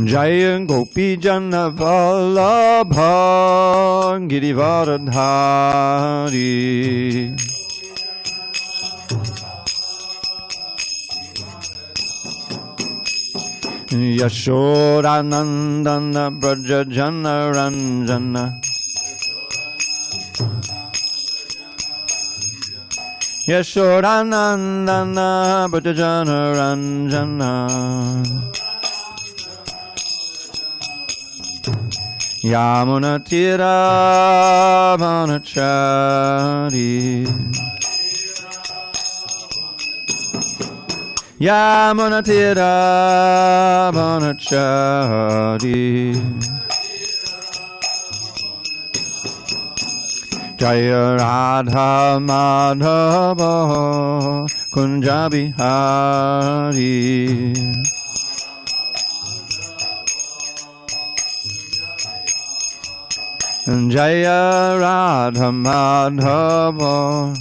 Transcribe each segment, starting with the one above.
Jaya Gopi Jana Vallabha Girivaradhari Yashodanandana Braja Jana Ranjana Yashodanandana Braja Jana Ranjana Yamuna Tira Vanachari Yamuna Tira Vanachari Jaya Radha Madhava Kunja Bihari Jaya Radha Madhava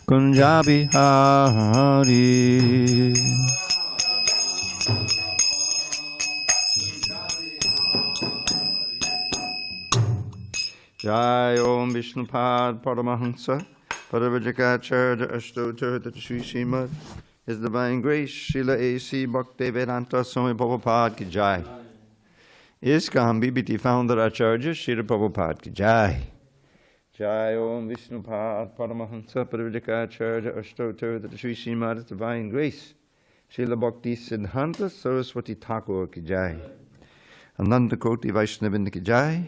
Kunja Bihari Jai Om Vishnupad Paramahansa Paravajakacharya Ashtotar That Sri Srimad His Divine Grace Srila A.C. Bhakti Vedanta Swami Prabhupada Ki Jai ISKCON BBT Founder Acharya Srila Prabhupada Ki Jai Jai Om Vishnupad Paramahansa Paravajakacharya Ashtotar That Sri Srimad His Divine Grace Srila Bhakti Siddhanta Saraswati Thakur Ki Jai Ananda Koti Vaishnavinda Ki Jai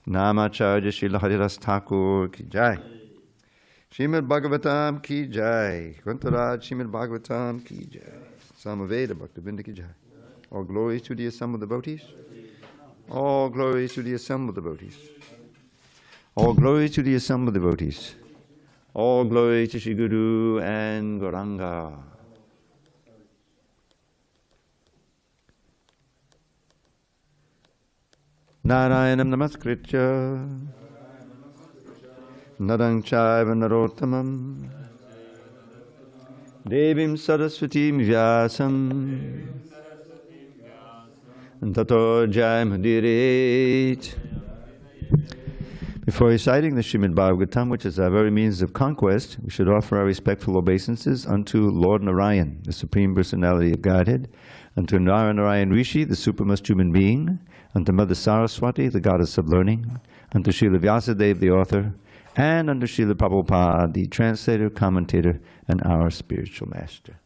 Namacharya Srila Haridas Thakur Ki Jai Srimad Bhagavatam Ki Jai Grantaraj Srimad Bhagavatam Ki Jai Samaveda Bhaktivinda Ki Jai All glories to the assembled devotees. All glories to the assembled devotees. All glories to the assembled devotees. All glory to Shri Guru and Gauranga. Narayanam namaskritya Narang chaiva narottamam Devim saraswatim vyasam Tato jayamadiret. Before reciting the Srimad Bhagavatam, which is our very means of conquest, we should offer our respectful obeisances unto Lord Narayan, the Supreme Personality of Godhead, unto Narayan Rishi, the supremest human being, unto Mother Saraswati, the goddess of learning, unto Srila Vyasadeva, the author, and unto Srila Prabhupada, the translator, commentator, and our spiritual master.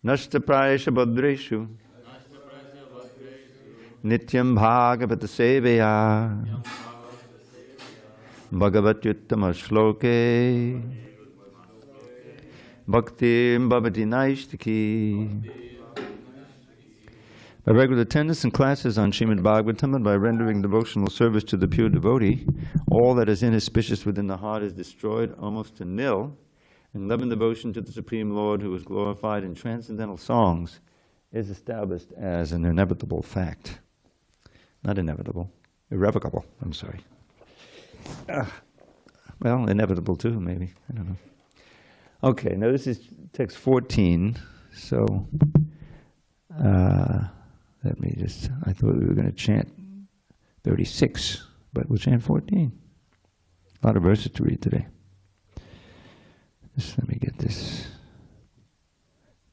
Nashta prayesha badreshu Nityam Bhagavata Sevaya Bhagavatyuttama Shloke Bhaktim Bhavati Naishtaki. By regular attendance in classes on Srimad Bhagavatam and by rendering devotional service to the pure devotee, all that is inauspicious within the heart is destroyed almost to nil, and love and devotion to the Supreme Lord, who is glorified in transcendental songs, is established as an inevitable fact. Not inevitable, irrevocable, I'm sorry. Well, inevitable too, maybe, I don't know. Okay, now this is text 14, so let me just, I thought we were going to chant 36, but we'll chant 14. A lot of verses to read today. Just let me get this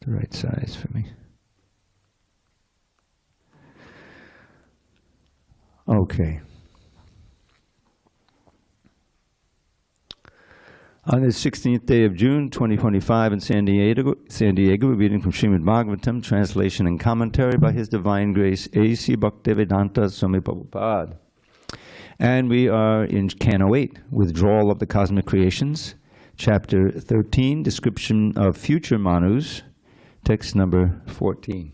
the right size for me. Okay. On the 16th day of June, 2025 in San Diego, we're reading from Srimad Bhagavatam, translation and commentary by His Divine Grace, A.C. Bhaktivedanta Swami Prabhupada. And we are in Canto 8, Withdrawal of the Cosmic Creations, Chapter 13, Description of Future Manus, text number 14.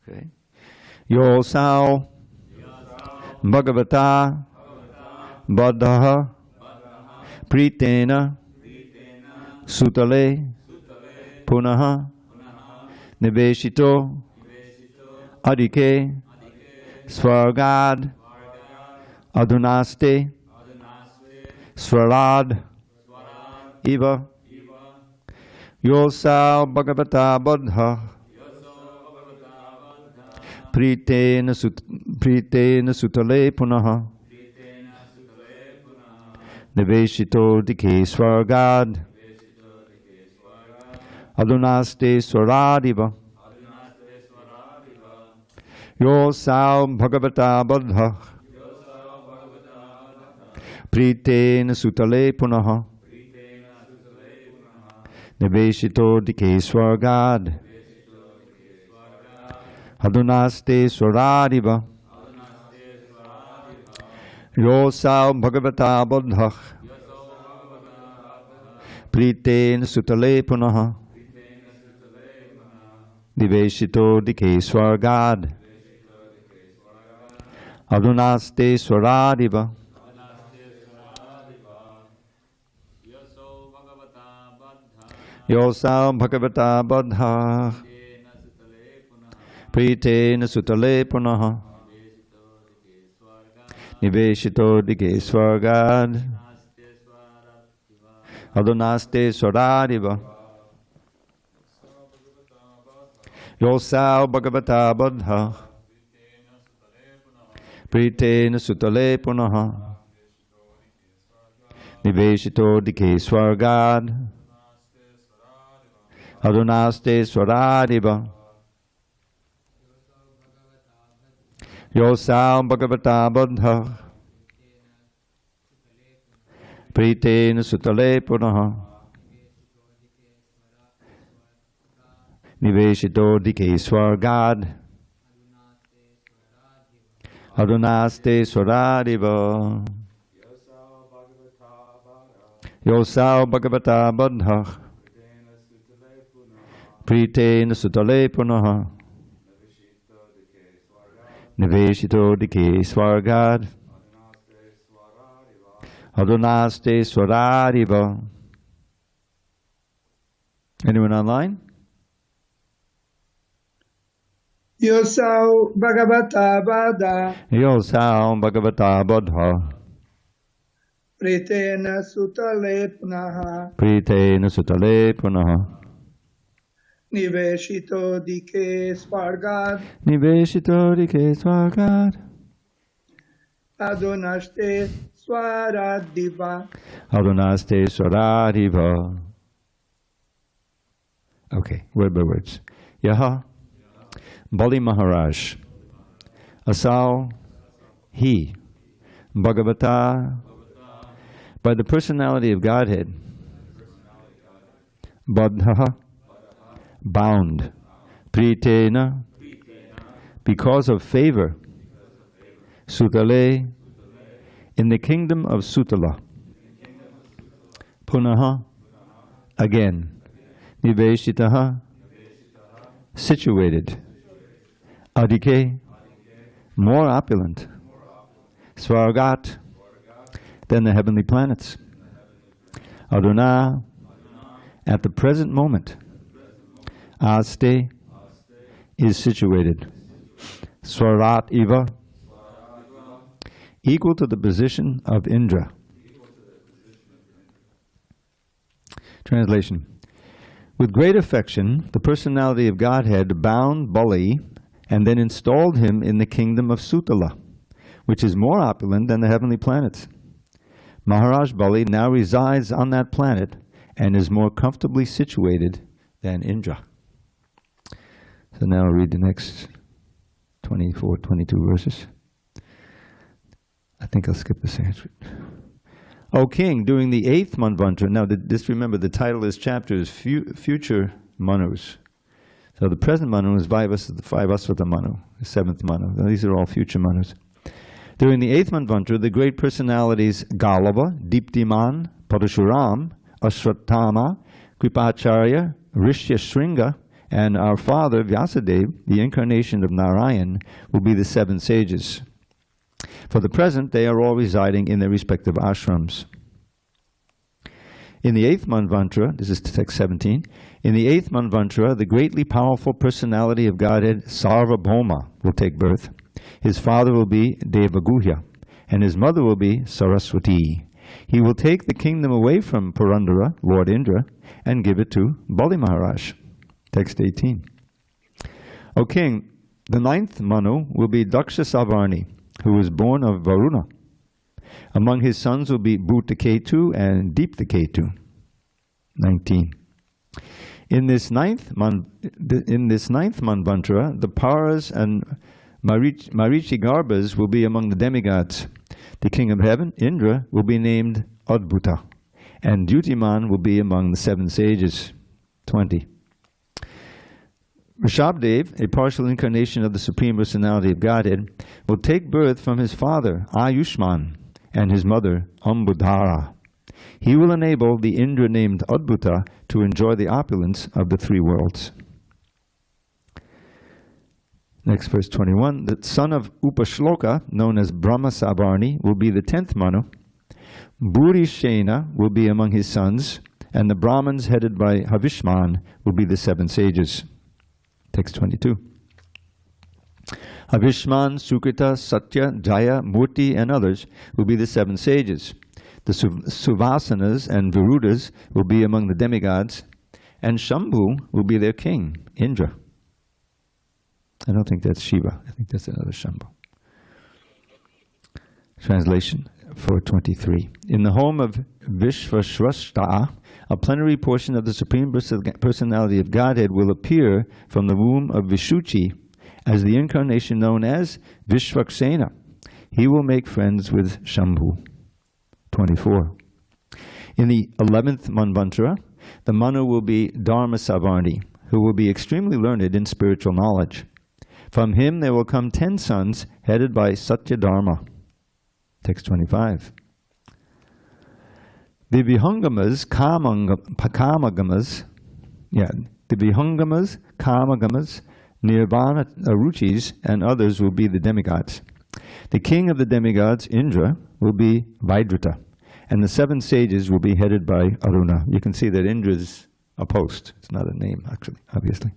Okay. Yosao Bhagavata Baddhaha Pritena Sutale Punaha Niveshito Adike Svargad Adunaste Swarad Iva Yosao Bhagavata Baddha Pritena Sutale Punaha Niveshito Dike Svargad Adunaste Swaradiva Yosau Bhagavata Buddha Pritena Sutale Punaha Niveshito Dike Svargad Adunaste Swaradiva Yosau Bhagavata Buddha Priten Sutale Punaha Niveshito Dike Svargad Adunaste Swaradiva Yosau Bhagavata Buddha Pritena Sutale Punaha Niveshito Dike Svargad Adunaste Swaradiva Yosau Bhagavata Buddha Pritena Sutale Punaha Niveshito Dike Svargad Adunaste Swaradiva Yosau Bhagavata Buddha Pritena Sutale Punaha Niveshito Dike Svargad Adunaste Swaradiva Yosau Bhagavata Buddha Pritena Sutale Punaha Niveshito Dike Svargad Adunaste Swaradiva. Anyone online? Yosau Bhagavata Buddha Yosau Bhagavata Buddha Pritena Sutale Punaha Pritena Sutale Punaha Niveshito Dike Svargad Niveshito Dike Svargad Adunaste Swaradiva Adunaste Swaradiva. Okay, word by words. Yaha Bali Mahārāja Asau He Bhagavata by the personality of Godhead Buddha bound Pritena because of favor Sutale in the kingdom of Sutala Punaha again Niveshitaha situated Adike more opulent Svargat than the heavenly planets Aduna at the present moment Aste is situated Swarat Eva equal to the position of Indra. Translation. With great affection, the personality of Godhead bound Bali and then installed him in the kingdom of Sutala, which is more opulent than the heavenly planets. Mahārāja Bali now resides on that planet and is more comfortably situated than Indra. So now I'll read the next 24, 22 verses. I think I'll skip the Sanskrit. O king, during the 8th Manvantara, now this remember the title of this chapter is Future Manus. So the present Manu is Vaivasvata Manu, the 7th Manu. Now these are all future Manus. During the 8th Manvantara, the great personalities Galava, Diptiman, Parashuram, Ashwatthama, Kripacharya, Rishyashringa, and our father Vyasadeva, the incarnation of Narayan, will be the 7 sages. For the present, they are all residing in their respective ashrams. In the 8th Manvantara, this is text 17, in the 8th Manvantara, the greatly powerful personality of Godhead, Sarvabhauma, will take birth. His father will be Devaguhya, and his mother will be Saraswati. He will take the kingdom away from Purandara, Lord Indra, and give it to Bali Mahārāja. Text 18. O king, The ninth Manu will be Daksha Savarni, who was born of Varuna. Among his sons will be Bhutaketu and Deeptaketu. 19. In this ninth Manvantara, the Paras and Marichigarbhas will be among the demigods. The king of heaven, Indra, will be named Adbhuta, and Dyutiman will be among the seven sages. 20. Rishabdev, a partial incarnation of the Supreme Personality of Godhead, will take birth from his father, Ayushman, and his mother, Ambudhara. He will enable the Indra named Adbhuta to enjoy the opulence of the three worlds. Next, verse 21. The son of Upashloka, known as Brahma Savarni, will be the 10th Manu. Burishena will be among his sons, and the Brahmins headed by Havishman will be the seven sages. Text 22. Havishman, Sukrita, Satya, Jaya, Murti, and others will be the seven sages. The Suvasanas and Virudas will be among the demigods, and Shambhu will be their king, Indra. I don't think that's Shiva. I think that's another Shambhu. Translation 423. In the home of Vishvashrashta, a plenary portion of the Supreme Personality of Godhead will appear from the womb of Vishuchi as the incarnation known as Vishvaksena. He will make friends with Shambhu. 24. In the 11th Manvantara, the Manu will be Dharma Savarni, who will be extremely learned in spiritual knowledge. From him there will come 10 sons headed by Satya Dharma. Text 25. The Vihungamas, Kamagamas, Nirvana Ruchis, and others will be the demigods. The king of the demigods, Indra, will be Vaidrita, and the seven sages will be headed by Aruna. You can see that Indra is a post. It's not a name, actually, obviously.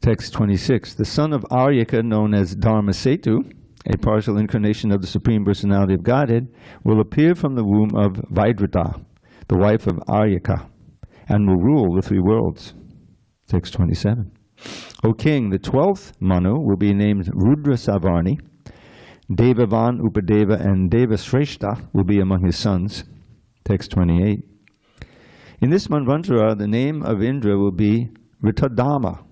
Text 26. The son of Aryaka, known as Dharmasetu, a partial incarnation of the Supreme Personality of Godhead, will appear from the womb of Vaidrita, the wife of Aryaka, and will rule the three worlds. Text 27. O king, the 12th Manu will be named Rudra Savarni. Devavan, Upadeva, and Devashreshta will be among his sons. Text 28. In this Manvantara, the name of Indra will be Ritadama,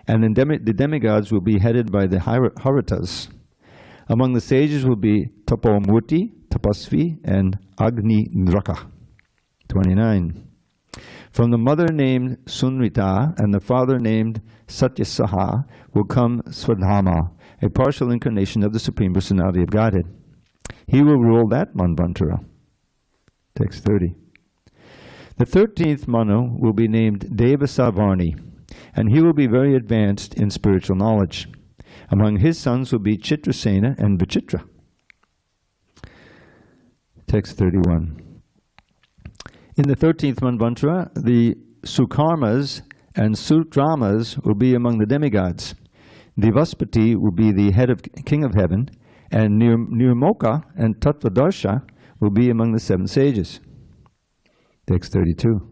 and the demigods will be headed by the Haritas. Among the sages will be Tapomurti, Tapasvi, and Agni Ndraka. 29. From the mother named Sunrita and the father named Satyasaha will come Swadhama, a partial incarnation of the Supreme Personality of Godhead. He will rule that Manvantara. Text 30. The 13th Manu will be named Devasavarni, and he will be very advanced in spiritual knowledge. Among his sons will be Chitrasena and Vichitra. Text 31. In the 13th Manvantara, the Sukarmas and Sutramas will be among the demigods. Devaspati will be the head of King of Heaven, and Nirmoka and Tattvadarsha will be among the seven sages. Text 32.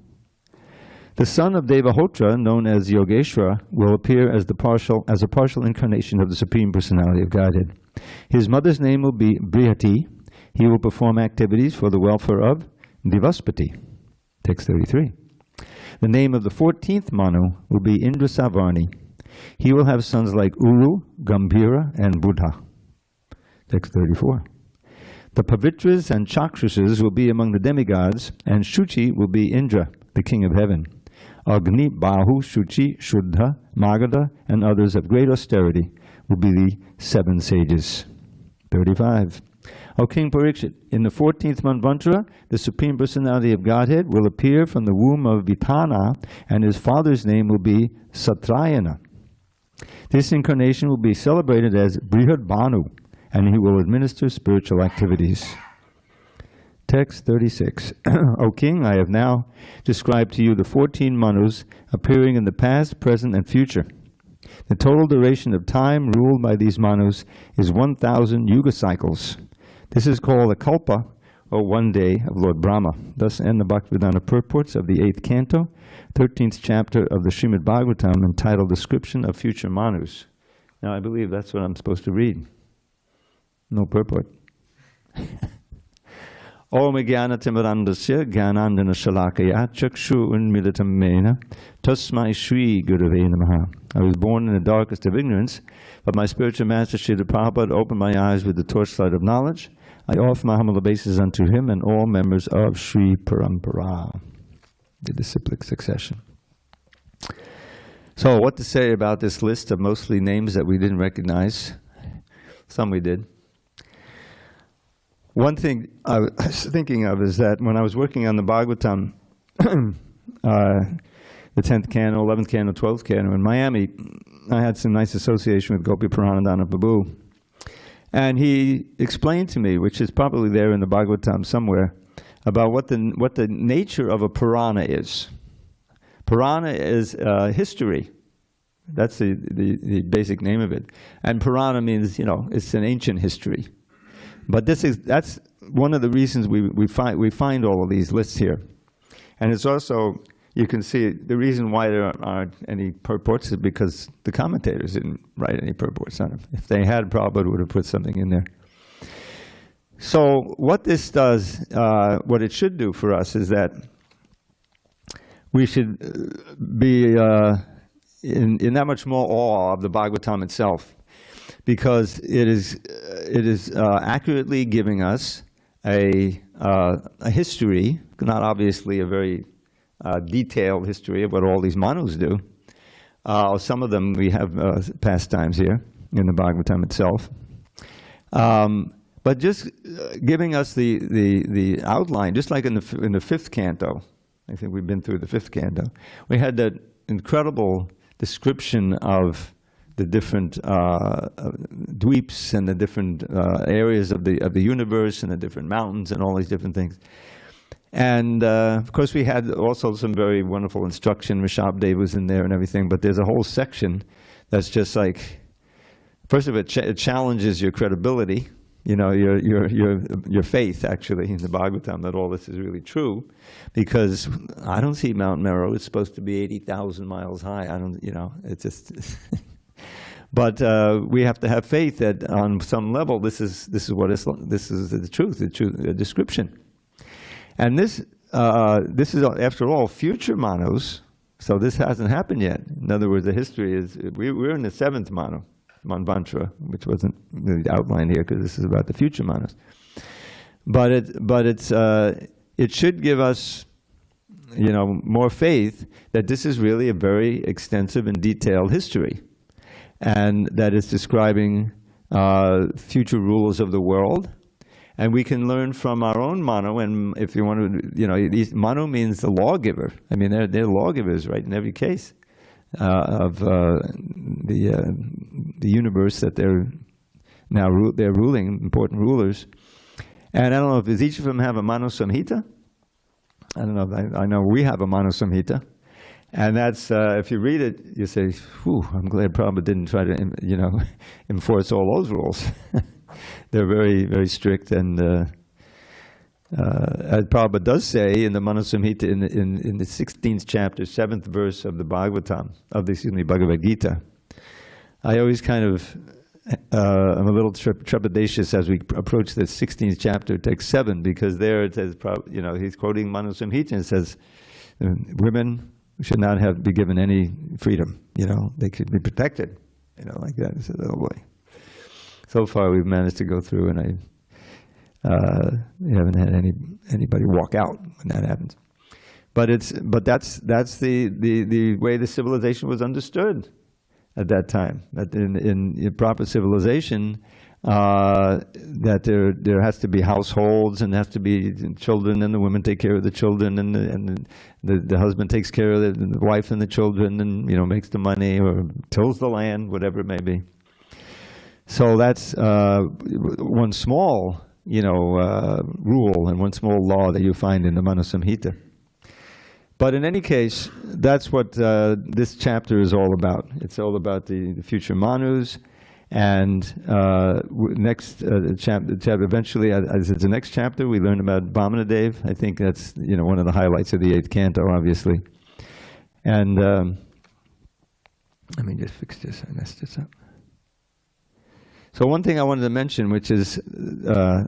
The son of Devahotra, known as Yogeshwara, will appear as a partial incarnation of the Supreme Personality of Godhead. His mother's name will be Brihati. He will perform activities for the welfare of Devaspati. Text 33. The name of the 14th Manu will be Indra Savarni. He will have sons like Uru, Gambhira, and Buddha. Text 34. The Pavitras and Chakshusas will be among the demigods, and Shuchi will be Indra, the king of heaven. Agni, Bahu, Shuchi, Shuddha, Magadha, and others of great austerity will be the seven sages. 35. O King Parikshit, in the 14th Manvantara, the Supreme Personality of Godhead will appear from the womb of Vitana, and his father's name will be Satrayana. This incarnation will be celebrated as Brihad Bhanu, and he will administer spiritual activities. Text 36. O King, I have now described to you the 14 Manus appearing in the past, present, and future. The total duration of time ruled by these Manus is 1,000 yuga cycles. This is called a kalpa, or one day of Lord Brahma. Thus end the Bhaktivedanta purports of the 8th canto, 13th chapter of the Srimad Bhagavatam, entitled Description of Future Manus. Now I believe that's what I'm supposed to read. No purport. Om Jnana-timirandasya Jnanandana Shalakaya Chakshu Unmilitam Mena Tasmai Shri Gurave Namaha. I was born in the darkest of ignorance, but my spiritual master Srila Prabhupada opened my eyes with the torchlight of knowledge. I offer my humble obeisances unto him and all members of Sri Parampara, the disciplic succession. So what to say about this list of mostly names that we didn't recognize? Some we did. One thing I was thinking of is that when I was working on the Bhagavatam, the 10th canto, 11th canto, 12th canto in Miami, I had some nice association with Gopi Puranadana Prabhu. And he explained to me, which is probably there in the Bhagavatam somewhere, about what the nature of a Purana is. Purana is history. That's the basic name of it. And Purana means, it's an ancient history. But that's one of the reasons we find all of these lists here. And it's also, you can see, the reason why there aren't any purports is because the commentators didn't write any purports on them. If they had, Prabhupada would have put something in there. So what this does, what it should do for us is that we should be in that much more awe of the Bhagavatam itself, because it is accurately giving us a history, not obviously a very detailed history of what all these Manus do. Some of them we have pastimes here in the Bhagavatam itself. But just giving us the outline, just like in the 5th canto. I think we've been through the 5th canto. We had that incredible description of the different dweeps and the different areas of the universe and the different mountains and all these different things. And of course we had also some very wonderful instruction. Rishabh was in there and everything, but there's a whole section that's just like, first of it, it challenges your credibility, your faith actually in the Bhagavatam that all this is really true, because I don't see Mount Meru. It's supposed to be 80,000 miles high. It's just. But we have to have faith that on some level this is the truth, the description. And this is, after all, future Manus, so this hasn't happened yet. In other words, the history is, we're in the 7th Manu, Manvantara, which wasn't really outlined here because this is about the future Manus. But it should give us, more faith that this is really a very extensive and detailed history, and that it's describing future rulers of the world. And we can learn from our own Manu, and if you want to, Manu means the lawgiver. I mean, they're lawgivers, right, in every case of the universe that they're now they're ruling, important rulers. And I don't know, does each of them have a Manu Samhita? I don't know. I know we have a Manu Samhita. And that's, if you read it, you say, whew, I'm glad Prabhupada didn't try to, enforce all those rules. They're very, very strict, and as Prabhupada does say in the Manu Samhita, in the 16th chapter, 7th verse of the Bhagavatam, Bhagavad Gita, I always kind of, I'm a little trepidatious as we approach the 16th chapter, text 7, because there it says, he's quoting Manu Samhita, and it says, women should not be given any freedom, they should be protected, like that. I said, oh boy. So far, we've managed to go through, and we haven't had anybody walk out when that happens. But that's the way the civilization was understood at that time. That in proper civilization, that there has to be households, and there has to be children, and the women take care of the children, and the husband takes care of the wife and the children, and makes the money or tills the land, whatever it may be. So that's one small, rule and one small law that you find in the Manu Samhita. But in any case, that's what this chapter is all about. It's all about the future Manus, And next chapter, eventually, as it's the next chapter, we learn about Vamanadev. I think that's one of the highlights of the 8th canto, obviously. And let me just fix this. I messed this up. So one thing I wanted to mention, which is, I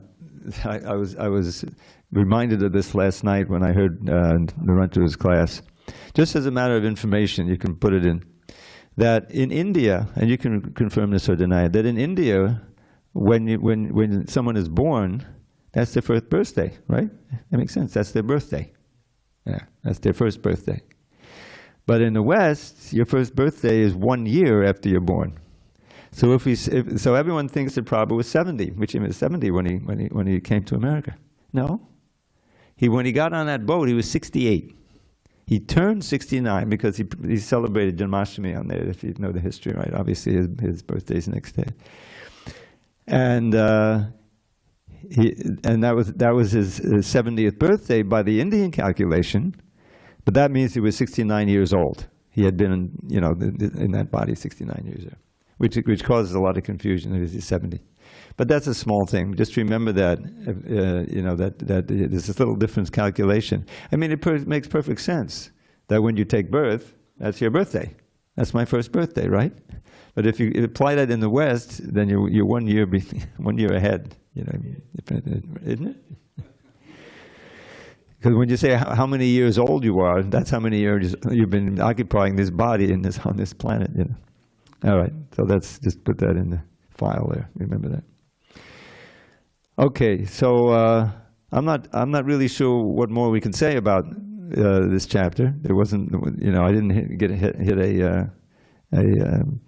was reminded of this last night when I heard Narantu's class. Just as a matter of information, you can put it in, that in India, and you can confirm this or deny it, that in India, when someone is born, that's their first birthday, right? That makes sense. That's their birthday. Yeah, that's their first birthday. But in the West, your first birthday is 1 year after you're born. So so everyone thinks that Prabhupada was 70, which he was 70 when he came to America. No, when he got on that boat, he was 68. He turned 69 because he celebrated Janmashtami on there. If you know the history, right? Obviously, his birthday's the next day, and that was his 70th birthday by the Indian calculation. But that means he was 69 years old. He had been, in that body 69 years old, which causes a lot of confusion because he's 70. But that's a small thing. Just remember that, that there's this little difference calculation. I mean, it makes perfect sense that when you take birth, that's your birthday. That's my first birthday, right? But if you apply that in the West, then you're 1 year 1 year ahead. Isn't it? Because when you say how many years old you are, that's how many years you've been occupying this body on this planet. All right, so let's just put that in the file there. Remember that. Okay, so I'm not really sure what more we can say about this chapter. There wasn't, I didn't hit a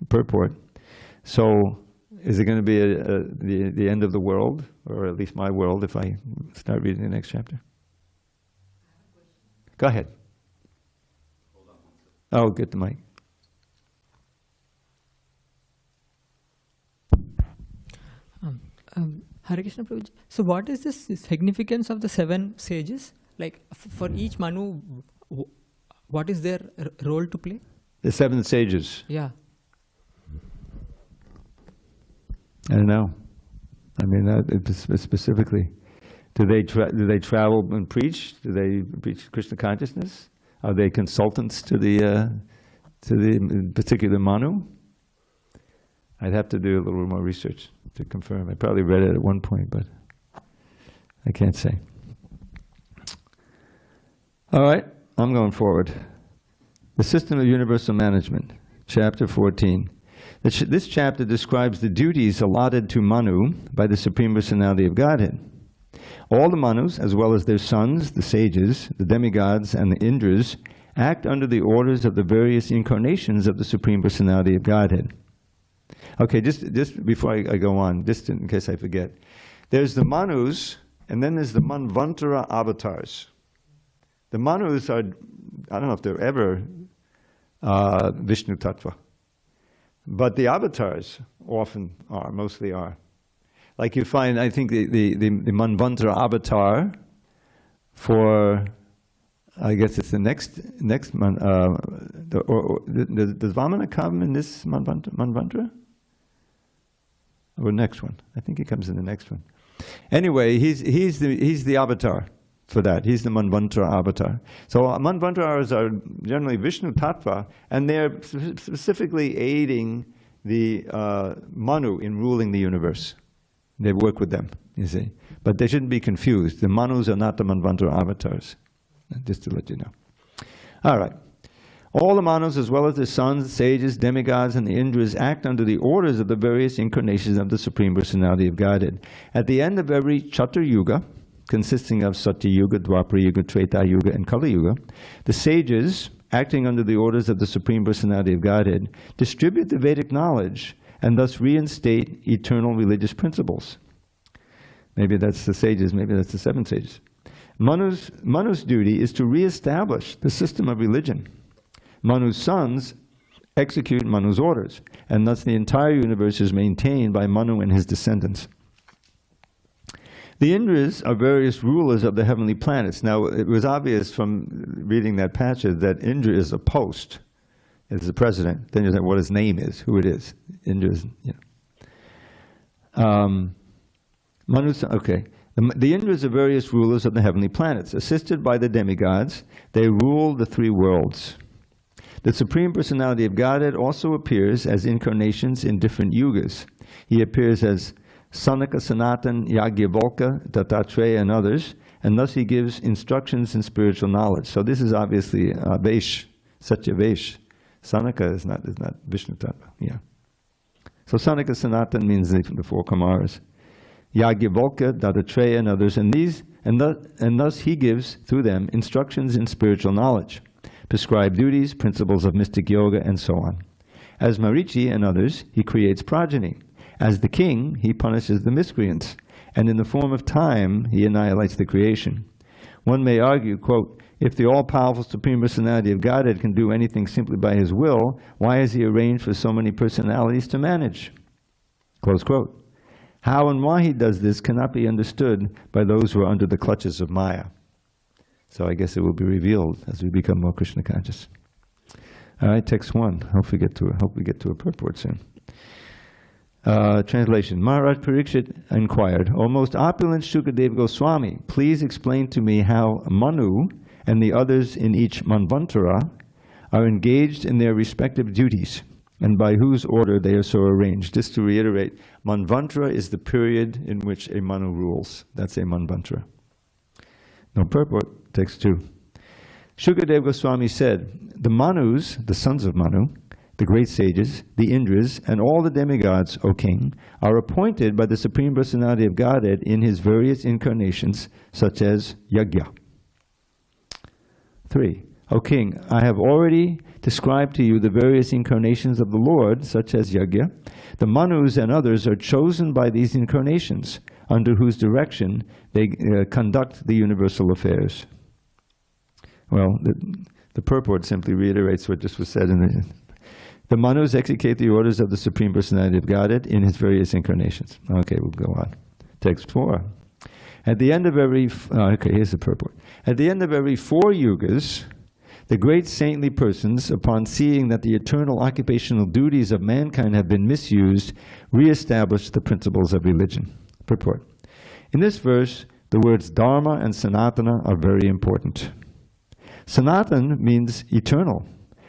purport. So, is it going to be the end of the world, or at least my world, if I start reading the next chapter? Go ahead. Oh, get the mic. Hare Krishna Prabhuji. So what is the significance of the 7 sages? Like for each Manu, what is their role to play? The 7 sages. Yeah. I don't know. I mean, specifically, do they travel and preach? Do they preach Krishna consciousness? Are they consultants to the particular Manu? I'd have to do a little more research to confirm. I probably read it at one point, but I can't say. All right, I'm going forward. The System of Universal Management, Chapter 14. This chapter describes the duties allotted to Manu by the Supreme Personality of Godhead. All the Manus, as well as their sons, the sages, the demigods, and the Indras, act under the orders of the various incarnations of the Supreme Personality of Godhead. Okay, just before I go on, just in case I forget. There's the Manus, and then there's the Manvantara avatars. The Manus are, I don't know if they're ever Vishnu Tattva, but the avatars often are, mostly are. Like you find, I think the Manvantara avatar for, I guess it's the next month. Does Vamana come in this Manvantara? Or next one? I think he comes in the next one. Anyway, he's the avatar for that. He's the Manvantara avatar. So Manvantaras are generally Vishnu Tattva, and they're specifically aiding the Manu in ruling the universe. They work with them, you see. But they shouldn't be confused. The Manus are not the Manvantara avatars, just to let you know. All right. All the Manus, as well as their sons, sages, demigods, and the Indras, act under the orders of the various incarnations of the Supreme Personality of Godhead. At the end of every Chatur Yuga, consisting of Satya Yuga, Dwapara Yuga, Treta Yuga, and Kali Yuga, the sages, acting under the orders of the Supreme Personality of Godhead, distribute the Vedic knowledge and thus reinstate eternal religious principles. Maybe that's the sages, maybe that's the 7 sages. Manu's duty is to reestablish the system of religion. Manu's sons execute Manu's orders, and thus the entire universe is maintained by Manu and his descendants. The Indras are various rulers of the heavenly planets. Now, it was obvious from reading that passage that Indra is a post, is the president. Then you say what his name is, who it is. Indra is, Manus, okay. The Indras are various rulers of the heavenly planets. Assisted by the demigods, they rule the three worlds. The Supreme Personality of Godhead also appears as incarnations in different yugas. He appears as Sanaka, Sanatan, Yajnavalkya, Dattatreya, and others, and thus he gives instructions in spiritual knowledge. So this is obviously Vaish, Satya Vaish. Sanaka is not Vishnu Tattva. Yeah. So Sanaka, Sanatan means the four Kumaras. Yajnavalkya, Dattatreya, and others, and thus he gives, through them, instructions in spiritual knowledge, prescribed duties, principles of mystic yoga, and so on. As Marichi and others, he creates progeny. As the king, he punishes the miscreants, and in the form of time, he annihilates the creation. One may argue, quote, if the all-powerful Supreme Personality of Godhead can do anything simply by his will, why has he arranged for so many personalities to manage? Close quote. How and why he does this cannot be understood by those who are under the clutches of Maya. So I guess it will be revealed as we become more Krishna conscious. All right, text 1. Hope we get to a purport soon. Translation. Mahārāja Parikshit inquired, O most opulent Shukadeva Goswami, please explain to me how Manu and the others in each Manvantara are engaged in their respective duties, and by whose order they are so arranged. Just to reiterate, Manvantara is the period in which a Manu rules. That's a Manvantara. No purport. Text 2. Shukadeva Goswami said, the Manus, the sons of Manu, the great sages, the Indras, and all the demigods, O king, are appointed by the Supreme Personality of Godhead in his various incarnations, such as Yajna. 3. O king, I have already described to you the various incarnations of the Lord, such as Yajna. The Manus and others are chosen by these incarnations, under whose direction they conduct the universal affairs. Well, the purport simply reiterates what just was said in the Manus execute the orders of the Supreme Personality of Godhead in his various incarnations. Okay, we'll go on. Text 4. At the end of every, here's the purport. At the end of every 4 yugas, the great saintly persons, upon seeing that the eternal occupational duties of mankind have been misused, re-establish the principles of religion. Purport. In this verse, the words Dharma and Sanatana are very important. Sanatan means eternal,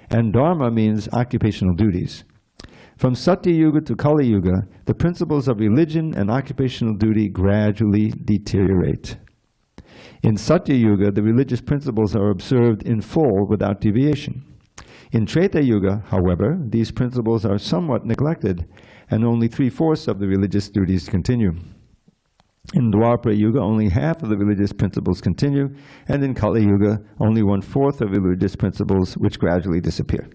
and Dharma means occupational duties. From Satya Yuga to Kali Yuga, the principles of religion and occupational duty gradually deteriorate. In Satya Yuga, the religious principles are observed in full without deviation. In Treta Yuga, however, these principles are somewhat neglected, and only 3/4 of the religious duties continue. In Dwapara Yuga, only half of the religious principles continue, and in Kali Yuga, only 1/4 of the religious principles, which gradually disappear.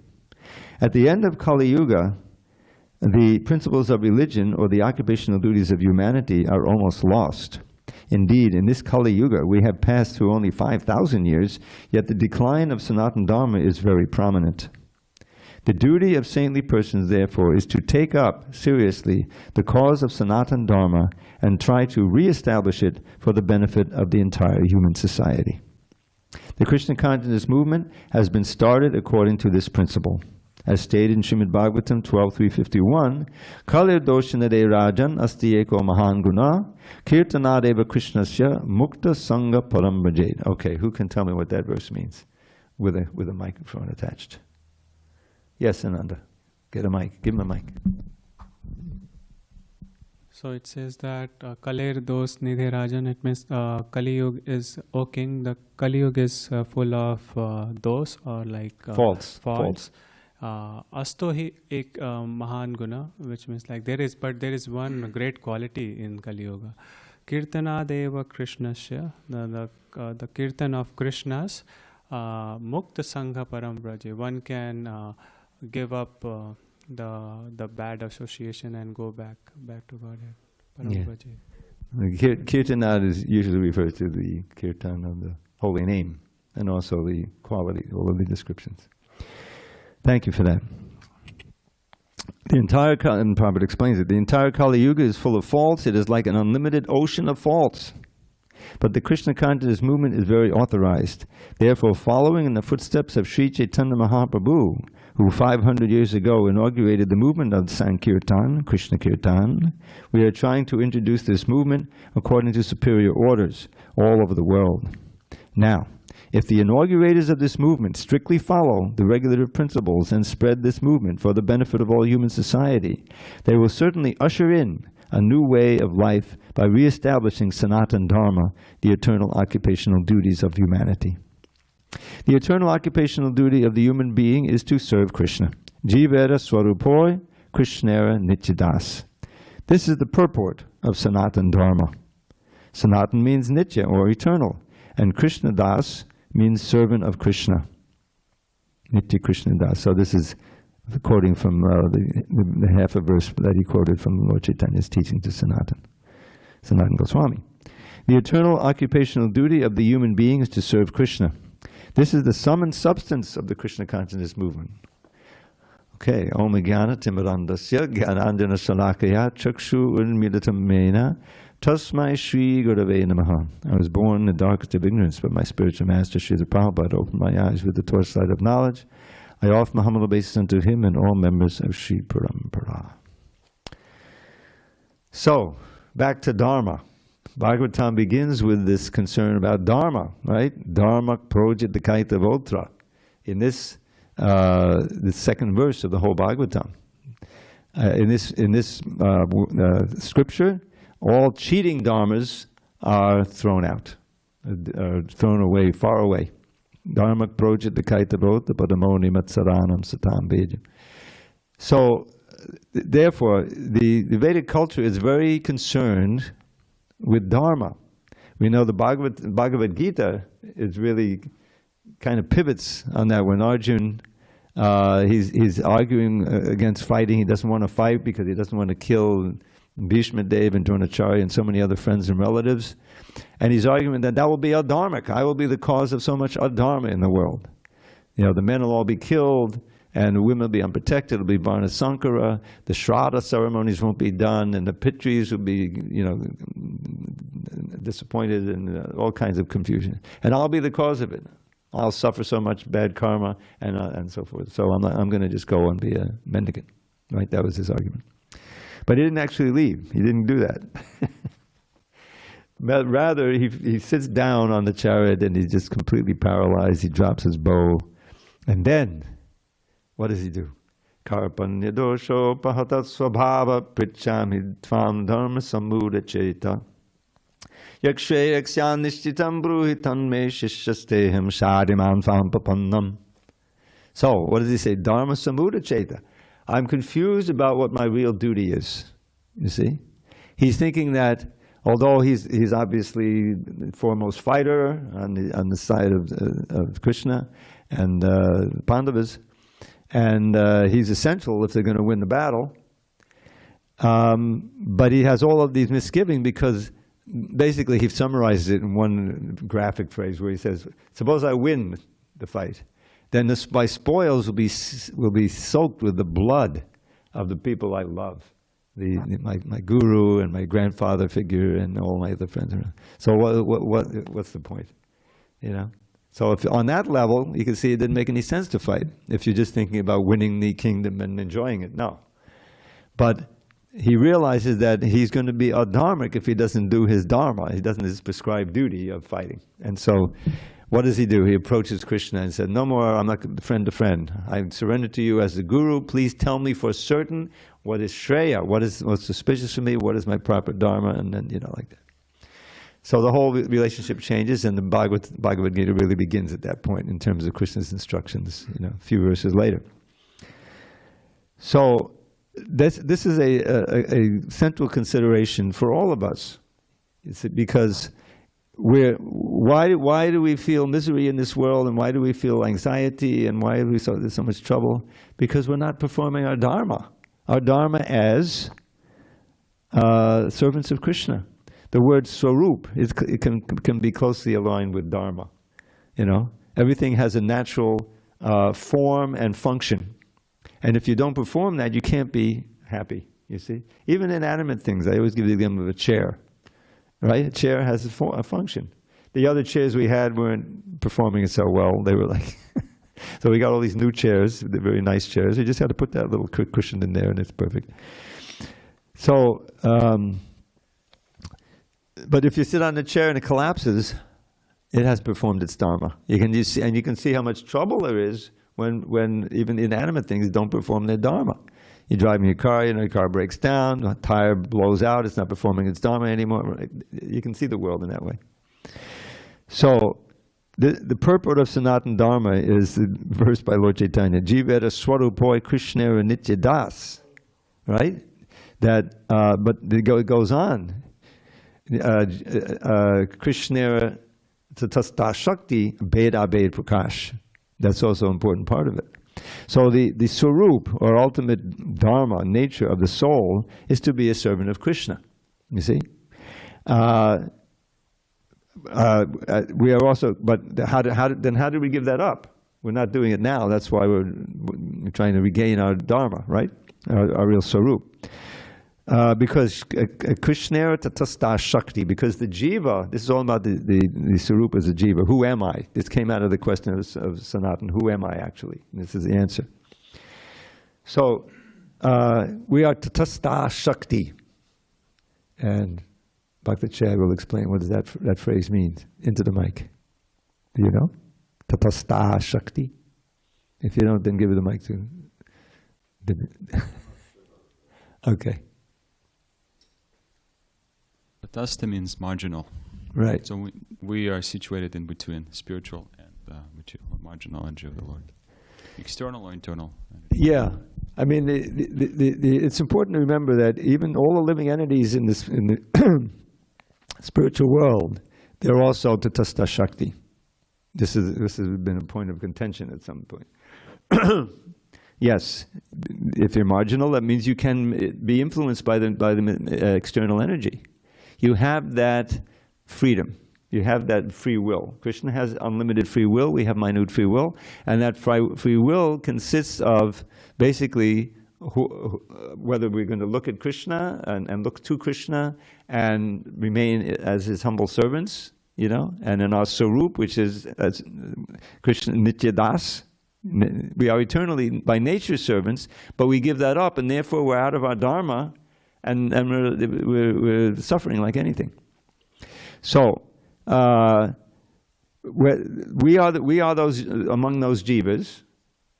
At the end of Kali Yuga, the principles of religion or the occupational duties of humanity are almost lost. Indeed, in this Kali Yuga, we have passed through only 5,000 years, yet the decline of Sanatana Dharma is very prominent. The duty of saintly persons, therefore, is to take up seriously the cause of Sanatana Dharma and try to re-establish it for the benefit of the entire human society. The Krishna consciousness movement has been started according to this principle. As stated in Srimad Bhagavatam 12.351, Kalir doshanade rajan asti eko mahan guna, kirtanadeva krishnasya mukta sangha param bhajed. Okay, who can tell me what that verse means? With a microphone attached. Yes, Ananda. Get a mic. Give him a mic. So it says that Kalir dos nidhe rajan, it means Kali Yuga is, O king, the Kali Yuga is full of dos or like faults. Asto hi ek mahan guna, which means like there is one great quality in Kali Yuga. Kirtana deva Krishnasya, the kirtan of Krishna's mukta sangha param braje. One can give up the bad association and go back to Godhead. Yeah. Kirtanad is usually referred to the kirtan of the holy name and also the quality, all of the descriptions. Thank you for that. The entire, and Prabhupada explains it, the entire Kali Yuga is full of faults. It is like an unlimited ocean of faults. But the Krishna consciousness movement is very authorized. Therefore, following in the footsteps of Sri Chaitanya Mahaprabhu, who 500 years ago inaugurated the movement of Sankirtan, Krishna Kirtan, we are trying to introduce this movement according to superior orders all over the world. Now, if the inaugurators of this movement strictly follow the regulative principles and spread this movement for the benefit of all human society, they will certainly usher in a new way of life by re-establishing Sanatana Dharma, the eternal occupational duties of humanity. The eternal occupational duty of the human being is to serve Krishna. Jivera Swarupoi Krishnera Nityadas. This is the purport of Sanatana Dharma. Sanatan means Nitya, or eternal, and Krishna Das means servant of Krishna. Nitya Krishna Das. So this is quoting from the half a verse that he quoted from Lord Chaitanya's teaching to Sanatana Goswami. The eternal occupational duty of the human being is to serve Krishna. This is the sum and substance of the Krishna consciousness movement. Okay, Om Jnana Timirandasya Jnanandjana Salakaya Chakshu Unmilitam Mena Tasmai Shri Gurave Namaha. I was born in the darkest of ignorance, but my spiritual master, Srila Prabhupada, opened my eyes with the torchlight of knowledge. I offer my humble obeisance unto him and all members of Sri Parampara. So, back to Dharma. Bhagavatam begins with this concern about Dharma, right? Dharma projitakaita votra. In this, the second verse of the whole Bhagavatam. In this scripture, all cheating dharmas are thrown out, are thrown away, far away. Dharma projitakaita votra padamoni matsaranam satam beja. So, therefore, the Vedic culture is very concerned with Dharma. We know the Bhagavad Gita is really kind of pivots on that. When Arjun, he's arguing against fighting. He doesn't want to fight because he doesn't want to kill Bhishma Dev and Dronacharya and so many other friends and relatives. And he's arguing that will be adharmic. I will be the cause of so much adharma in the world. You know, the men will all be killed, and the women will be unprotected. It'll be Varna Sankara. The Shraddha ceremonies won't be done, and the Pitris will be, you know, disappointed, and all kinds of confusion. And I'll be the cause of it. I'll suffer so much bad karma, and so forth. So I'm going to just go and be a mendicant. Right? That was his argument. But he didn't actually leave. He didn't do that. But rather, he sits down on the chariot, and he's just completely paralyzed. He drops his bow, and then what does he do? Karpanya dosho pahatat swabhava prichami tvam dharma samuda cheta yakshe yaksyan nishchitam bruhitan me shishyasteham shadiman tvam papannam. So, what does he say? Dharma samuda cheta. I'm confused about what my real duty is. You see? He's thinking that although he's obviously the foremost fighter on the side of Krishna and Pandavas, and he's essential if they're going to win the battle. But he has all of these misgivings because basically he summarizes it in one graphic phrase where he says, suppose I win the fight, then my spoils will be soaked with the blood of the people I love. My guru and my grandfather figure and all my other friends. So what's the point? You know? So if on that level, you can see it didn't make any sense to fight if you're just thinking about winning the kingdom and enjoying it. No. But he realizes that he's going to be adharmic if he doesn't do his dharma. He doesn't his prescribed duty of fighting. And so what does he do? He approaches Krishna and said, no more, I'm not friend to friend. I surrender to you as the guru. Please tell me for certain what is Shreya, what's suspicious for me, what is my proper dharma, and then, like that. So the whole relationship changes, and the Bhagavad Gita really begins at that point in terms of Krishna's instructions, a few verses later. So this is a central consideration for all of us. Because why do we feel misery in this world, and why do we feel anxiety, and why there's so much trouble? Because we're not performing our dharma. Our dharma as servants of Krishna. The word swarup it can be closely aligned with dharma. Everything has a natural form and function, and if you don't perform that, you can't be happy. You see, even inanimate things. I always give the example of a chair. right? A chair has a function. The other chairs we had weren't performing so well. They were like, so we got all these new chairs, the very nice chairs. You just had to put that little cushion in there and it's perfect. So, but if you sit on the chair and it collapses, it has performed its dharma. You can see how much trouble there is when even inanimate things don't perform their dharma. You're driving your car, your car breaks down, a tire blows out, it's not performing its dharma anymore. You can see the world in that way. So, the purport of Sanatana Dharma is the verse by Lord Chaitanya, Jiveta Swarupoi Krishnera Nitya Das, right? That, but it goes on. Krishnera Tatasta Shakti Beda Bed Prakash. That's also an important part of it. So the Swarup, or ultimate Dharma, nature of the soul, is to be a servant of Krishna. You see? We are also, but how do we give that up? We're not doing it now. That's why we're trying to regain our Dharma, right? Our real Swarup. Because Krishnera Tatasta Shakti, because the Jiva, this is all about the Swarup as a Jiva. Who am I? This came out of the question of Sanatana. Who am I actually? This is the answer. So, we are Tatasta Shakti. And Bhakti Chad will explain what does that phrase means. Into the mic. Do you know? Tatasta Shakti. If you don't, then give it the mic to. Okay. Tatasta means marginal. Right. So we are situated in between spiritual and marginal energy of the Lord. External or internal? Yeah. I mean, it's important to remember that even all the living entities in the spiritual world, they're also Tatasta Shakti. This has been a point of contention at some point. Yes, if you're marginal, that means you can be influenced by the external energy. You have that freedom. You have that free will. Krishna has unlimited free will. We have minute free will. And that free will consists of basically whether we're going to look at Krishna and look to Krishna and remain as his humble servants, you know, and in our Swarup, which is as Krishna Nitya Das. We are eternally by nature servants, but we give that up, and therefore we're out of our Dharma, and we're suffering like anything. So we are those among those jivas,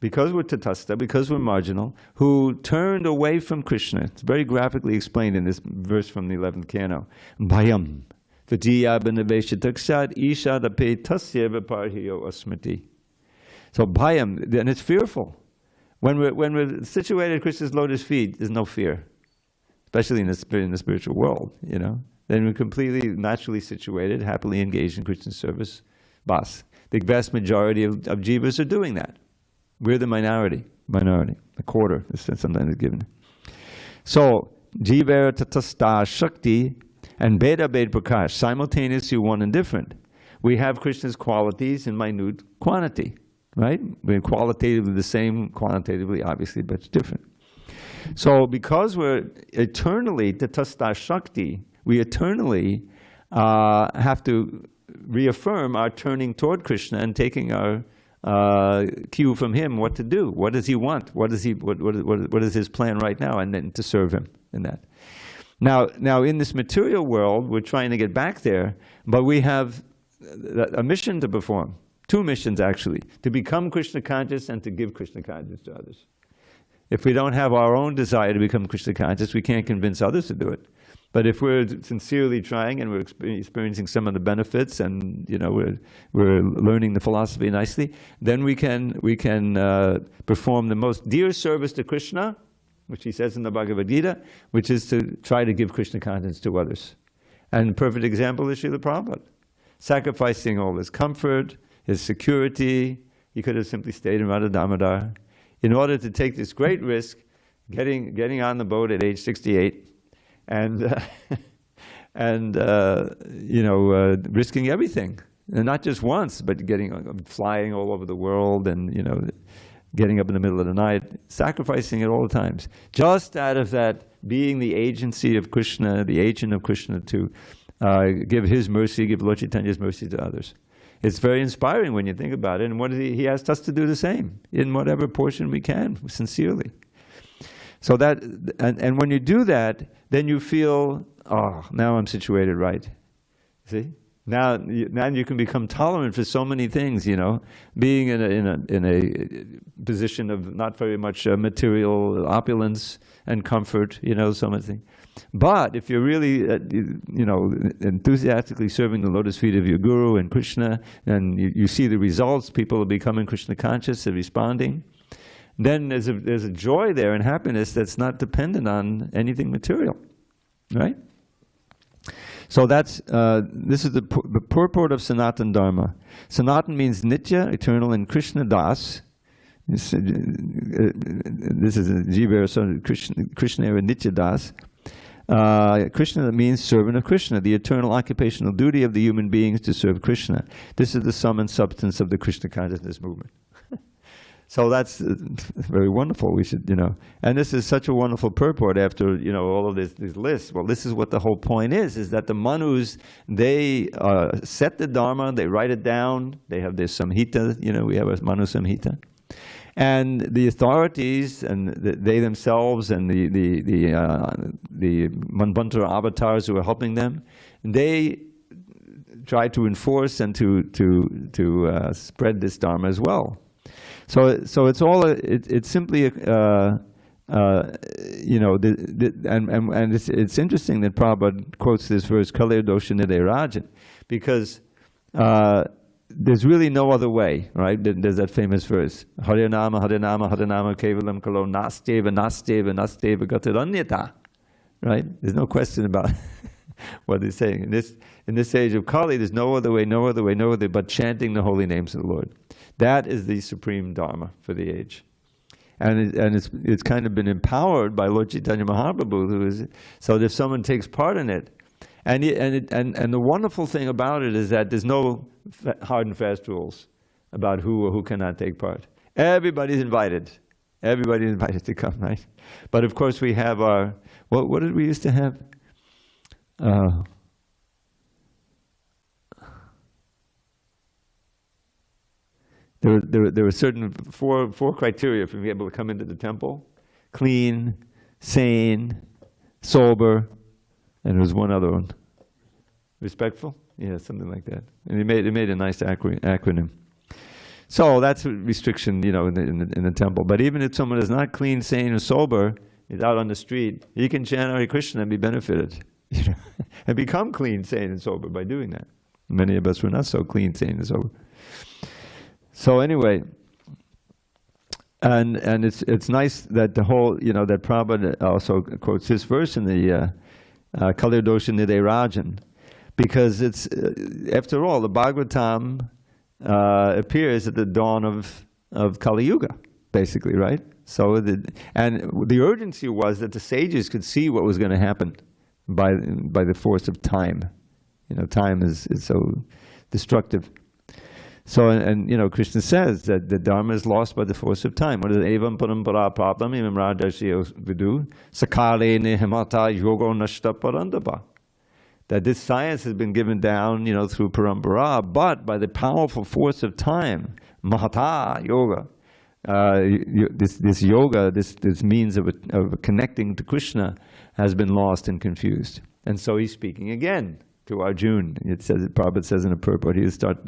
because we're tatasta, because we're marginal, who turned away from Krishna. It's very graphically explained in this verse from the 11th canto. Bhayam vatiya benaveshataksad isha dape tasya viparhiyo asmriti. So bhayam, and it's fearful. When we're situated at Krishna's lotus feet, there's no fear, especially in the spiritual world. You know, then we're completely naturally situated, happily engaged in Krishna's service. Bas, the vast majority of jivas are doing that. We're the minority, a quarter. Sometimes it's given. So jiva tatasta shakti and beda bed prakash, simultaneously one and different. We have Krishna's qualities in minute quantity. Right? We're qualitatively the same, quantitatively obviously, but it's different. So because we're eternally Tatasta Shakti, we eternally have to reaffirm our turning toward Krishna and taking our cue from him what to do. What does he want? What is his plan right now? And then to serve him in that. Now in this material world, we're trying to get back there, but we have a mission to perform. Two missions, actually, to become Krishna conscious and to give Krishna conscious to others. If we don't have our own desire to become Krishna conscious, we can't convince others to do it. But if we're sincerely trying and we're experiencing some of the benefits, and you know we're learning the philosophy nicely, then we can perform the most dear service to Krishna, which he says in the Bhagavad Gita, which is to try to give Krishna consciousness to others. And a perfect example is Srila Prabhupada, sacrificing all his comfort, his security. He could have simply stayed in Radha Damodar in order to take this great risk, getting on the boat at age 68, and risking everything, and not just once, but flying all over the world, and getting up in the middle of the night, sacrificing it all the times, just out of that being the agency of Krishna, the agent of Krishna to give his mercy, give Lord Chaitanya's mercy to others. It's very inspiring when you think about it. And what he asked us to do the same in whatever portion we can, sincerely. So that, and when you do that, then you feel, oh, now I'm situated right. See? Now you can become tolerant for so many things, you know, being in a position of not very much material opulence and comfort, you know, so much thing. But if you're really, you know, enthusiastically serving the lotus feet of your Guru and Krishna, and you see the results, people are becoming Krishna conscious, they're responding, then there's a joy there and happiness that's not dependent on anything material, right? So that's, this is the purport of Sanatan Dharma. Sanatan means Nitya, eternal, and Krishna Das. This is a Jiva, so Krishna era Nitya Das. Krishna means servant of Krishna, the eternal occupational duty of the human beings to serve Krishna. This is the sum and substance of the Krishna consciousness movement. So that's very wonderful. We should, you know, and this is such a wonderful purport after, you know, all of these lists. Well, this is what the whole point is that the Manus, they set the Dharma, they write it down, they have their Samhita, you know, we have a Manu Samhita. And the authorities and they themselves and the Manvantara avatars who are helping them, they try to enforce and to spread this Dharma as well. So it's all it's simply you know, and it's interesting that Prabhupada quotes this verse Kalir Dosha Nide Rajan, because there's really no other way, right? There's that famous verse, Harinama, Harinama, Harinama Kevalam Kalo Nasteva, Nasteva, Nasteva Gatiranyata, right? There's no question about what he's saying. In this age of Kali, there's no other way, no other way, no other but chanting the holy names of the Lord. That is the supreme Dharma for the age. And it's kind of been empowered by Lord Chaitanya Mahaprabhu, who is, so that if someone takes part in it, and the wonderful thing about it is that there's no hard and fast rules about who or who cannot take part. Everybody's invited. Everybody's invited to come, right? But of course we have our, what did we used to have? There were certain four criteria for being able to come into the temple: clean, sane, sober, and there was one other one. Respectful? Yeah, something like that. And he made a nice acronym. So that's a restriction, you know, in the temple. But even if someone is not clean, sane, or sober, is out on the street, he can chant Hare Krishna and be benefited, you know, and become clean, sane, and sober by doing that. Many of us were not so clean, sane, and sober. So anyway, and it's nice that the whole, you know, that Prabhupada also quotes this verse in the Kalir Dosha Nide Rajan, because it's, after all, the Bhagavatam appears at the dawn of Kali Yuga, basically, right? So the urgency was that the sages could see what was going to happen by the force of time. You know, time is so destructive. So, and you know, Krishna says that the Dharma is lost by the force of time. What is evam parampara praptam imam rajarshyo vidu sakale nehemata yogo nashta parandapa. That this science has been given down, you know, through parampara, but by the powerful force of time, mahata yoga, this yoga, this means of connecting to Krishna, has been lost and confused. And so he's speaking again to Arjuna. It says, Prabhupada says in a purport, he will start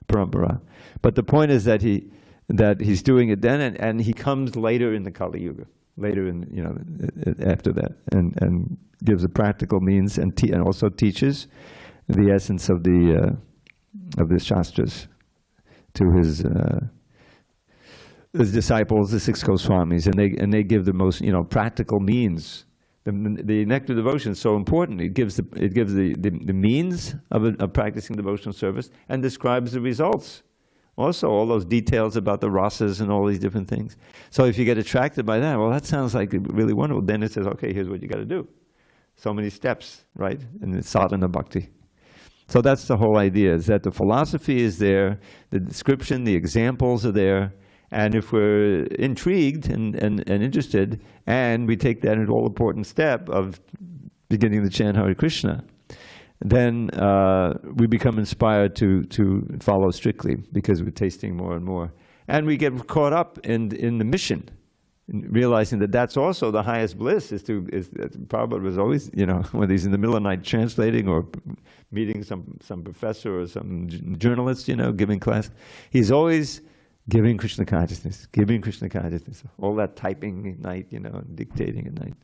parampara. But the point is that he's doing it then, and he comes later in the Kali Yuga, later in, you know, after that, and gives a practical means and also teaches the essence of the Shastras to his disciples, the 6 Goswamis, and they give the most, you know, practical means. The nectar devotion is so important. It gives the means of practicing devotional service and describes the results. Also, all those details about the rasas and all these different things. So if you get attracted by that, well, that sounds like really wonderful. Then it says, okay, here's what you got to do. So many steps, right? And it's sadhana bhakti. So that's the whole idea, is that the philosophy is there, the description, the examples are there, and if we're intrigued and interested, and we take that all-important step of beginning to chant Hare Krishna, then we become inspired to follow strictly because we're tasting more and more. And we get caught up in the mission, realizing that that's also the highest bliss. Prabhupada was always, when he's in the middle of the night translating or meeting some professor or some journalist, giving class, he's always giving Krishna consciousness, all that typing at night, and dictating at night.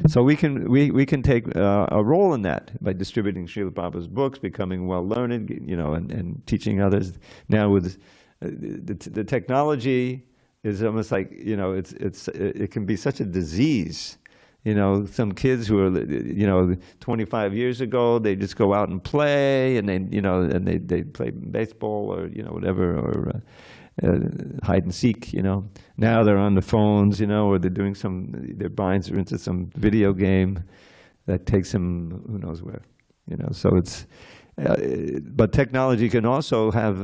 So we can take a role in that by distributing Srila Prabhupada's books, becoming well learned, and teaching others. Now with the technology is almost like, it can be such a disease. Some kids who are, 25 years ago, they just go out and play, and they play baseball or, whatever, or hide and seek, Now they're on the phones, or they're doing their minds are into some video game that takes them who knows where, So it's, but technology can also have,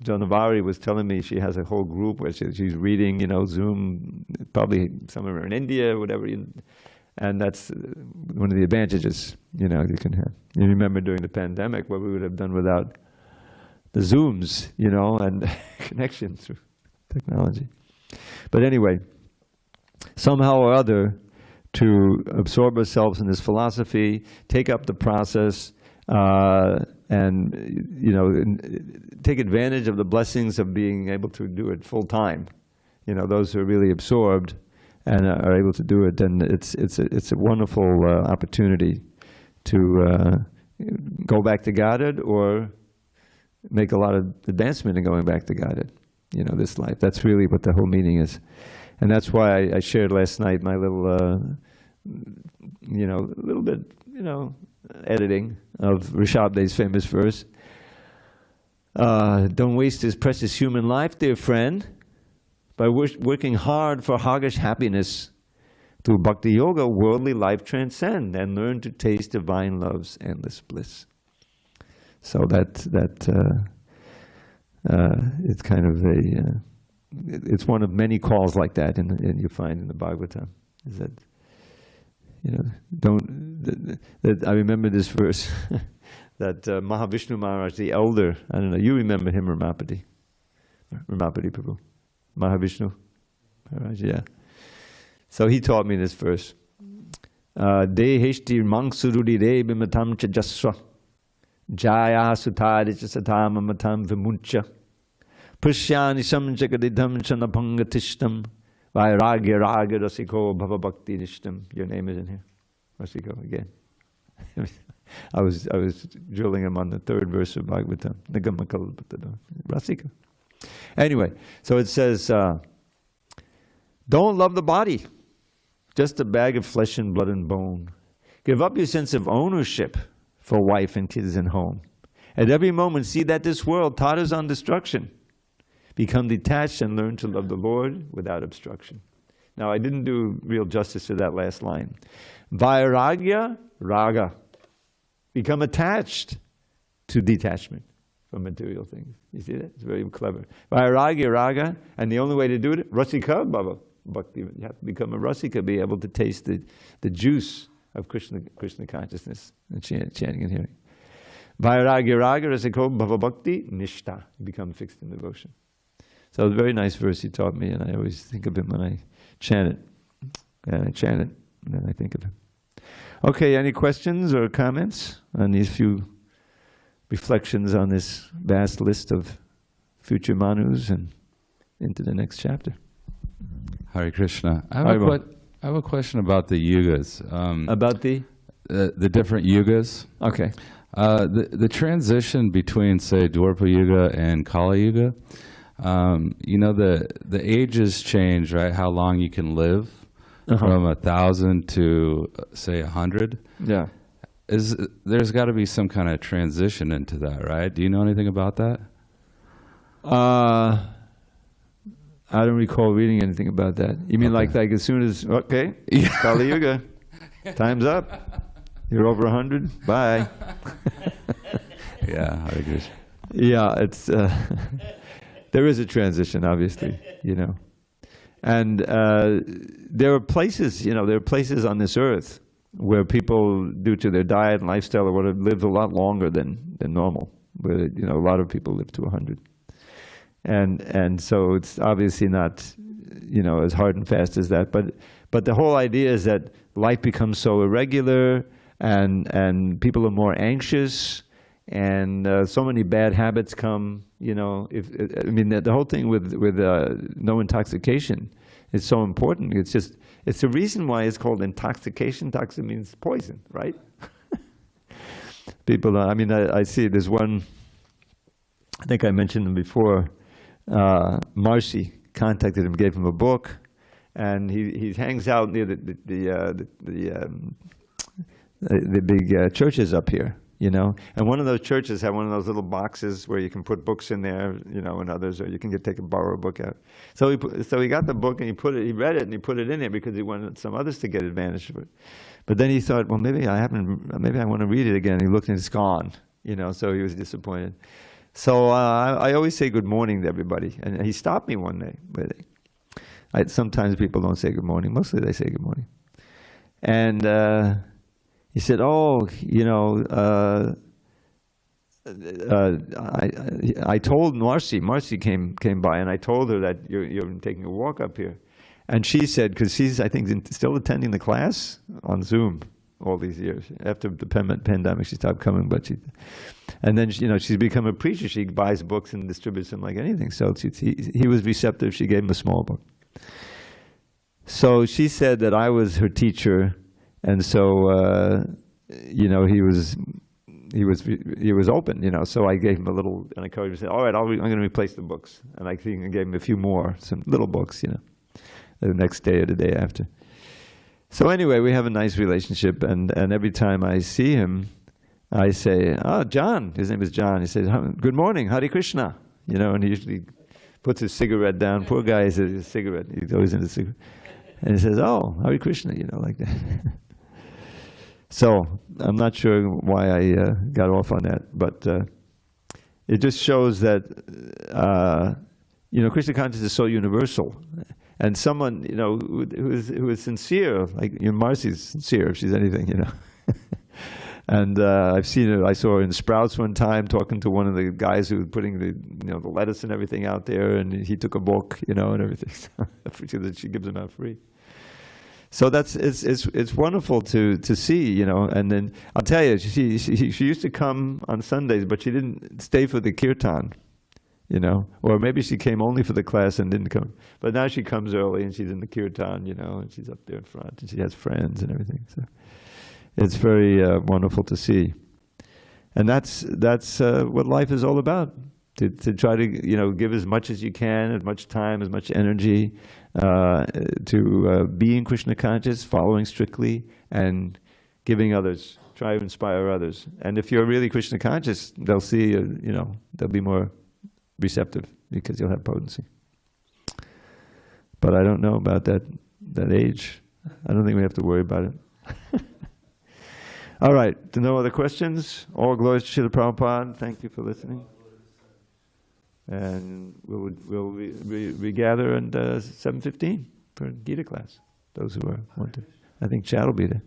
Jonavari was telling me she has a whole group where she's reading, Zoom, probably somewhere in India, whatever, and that's one of the advantages, you can have. You remember during the pandemic what we would have done without the Zooms, and connection through technology. But anyway, somehow or other, to absorb ourselves in this philosophy, take up the process, and take advantage of the blessings of being able to do it full time. Those who are really absorbed and are able to do it, then it's a wonderful opportunity to go back to Godhead or make a lot of advancement in going back to Godhead. This life. That's really what the whole meaning is, and that's why I shared last night my little, little bit, editing of Rishabhde's famous verse. Don't waste this precious human life, dear friend, by working hard for hoggish happiness. Through Bhakti Yoga, worldly life transcend and learn to taste divine love's endless bliss. So it's kind of it's one of many calls like that, and you find in the Bhagavatam, is that, I remember this verse that Mahavishnu Maharaj, the elder, I don't know, you remember him, Ramapati Prabhu, Mahavishnu Maharaj, yeah. So he taught me this verse. Deheshti mangsurudi re bimatam cha jasva jaya sutari cha satama matam vimuncha pushyani samjagadidham chanabhangatishtam vairagya raga rasiko bhava bhakti nishtam. Your name is in here, Rasiko, again. I was drilling him on the third verse of Bhagavatam. Rasika. Anyway, so it says, don't love the body, just a bag of flesh and blood and bone. Give up your sense of ownership for wife and kids and home. At every moment, see that this world totters on destruction. Become detached and learn to love the Lord without obstruction. Now, I didn't do real justice to that last line. Vairagya raga. Become attached to detachment from material things. You see that? It's very clever. Vairagya raga, and the only way to do it, rasika bhava bhakti. You have to become a rasika, be able to taste the juice of Krishna consciousness, and chanting and hearing. Vairagya raga rasiko bhava bhakti nishta. You become fixed in devotion. So it was a very nice verse he taught me, and I always think of him when I chant it. And I chant it, and then I think of him. Okay, any questions or comments on these few reflections on this vast list of future Manus and into the next chapter? Hare Krishna. I have a question about the yugas. About the different yugas. Okay. The transition between, say, Dwapara Yuga and Kali Yuga, the ages change, right? How long you can live. From 1,000 to, say, 100. Yeah. There's got to be some kind of transition into that, right? Do you know anything about that? I don't recall reading anything about that. You mean like as soon as, okay, Kali Yuga, time's up. You're over 100, bye. Yeah, Hare Krishna. Yeah, it's, there is a transition, obviously, And there are places, there are places on this earth where people, due to their diet and lifestyle or whatever, live a lot longer than normal. Where, you know, a lot of people live to 100. And so it's obviously not, you know, as hard and fast as that. But the whole idea is that life becomes so irregular, and people are more anxious, and so many bad habits come. You know, I mean, the whole thing with no intoxication is so important. It's the reason why it's called intoxication. Toxic means poison, right? People, I mean, I see there's one, I think I mentioned him before, Marcy contacted him, gave him a book, and he hangs out near the big churches up here, you know. And one of those churches had one of those little boxes where you can put books in there, you know, and others, or you can borrow a book out. So he got the book and he read it and he put it in there because he wanted some others to get advantage of it. But then he thought, well, maybe I want to read it again. He looked and it's gone, you know, so he was disappointed. So I always say good morning to everybody. And he stopped me one day. Sometimes people don't say good morning. Mostly they say good morning. And he said, oh, you know, I told Marcy came by, and I told her that you're taking a walk up here. And she said, because she's, I think, still attending the class on Zoom all these years. After the pandemic, she stopped coming, and then, you know, she's become a preacher. She buys books and distributes them like anything. So he was receptive. She gave him a small book. So she said that I was her teacher, and so you know, he was open, you know. So I gave him a little encouragement. Said, all right, I'm going to replace the books, and I think I gave him a few more, some little books, you know, the next day or the day after. So anyway, we have a nice relationship, and every time I see him, I say, oh, John, his name is John. He says, good morning, Hare Krishna, you know, and he usually puts his cigarette down. Poor guy has a cigarette. He's always into cigarette. And he says, oh, Hare Krishna, you know, like that. So I'm not sure why I got off on that, but it just shows that, you know, Krishna consciousness is so universal. And someone, you know, who is sincere, like, you know, Marcy's sincere if she's anything, you know. And I've seen it. I saw her in Sprouts one time talking to one of the guys who was putting the, you know, the lettuce and everything out there, and he took a book, you know, and everything. So that she gives them out free. So it's wonderful to see, you know. And then I'll tell you, she used to come on Sundays, but she didn't stay for the kirtan, you know, or maybe she came only for the class and didn't come. But now she comes early and she's in the kirtan, you know, and she's up there in front and she has friends and everything. So it's very wonderful to see. And that's what life is all about. To try to, you know, give as much as you can, as much time, as much energy, to being Krishna conscious, following strictly, and giving others. Try to inspire others. And if you're really Krishna conscious, they'll see, you know, they'll be more receptive because you'll have potency. But I don't know about that age. I don't think we have to worry about it. All right. No other questions? All glories to Srila Prabhupada. Thank you for listening. And we'll regather at 7:15 for Gita class. Those who want to. I think Chad will be there.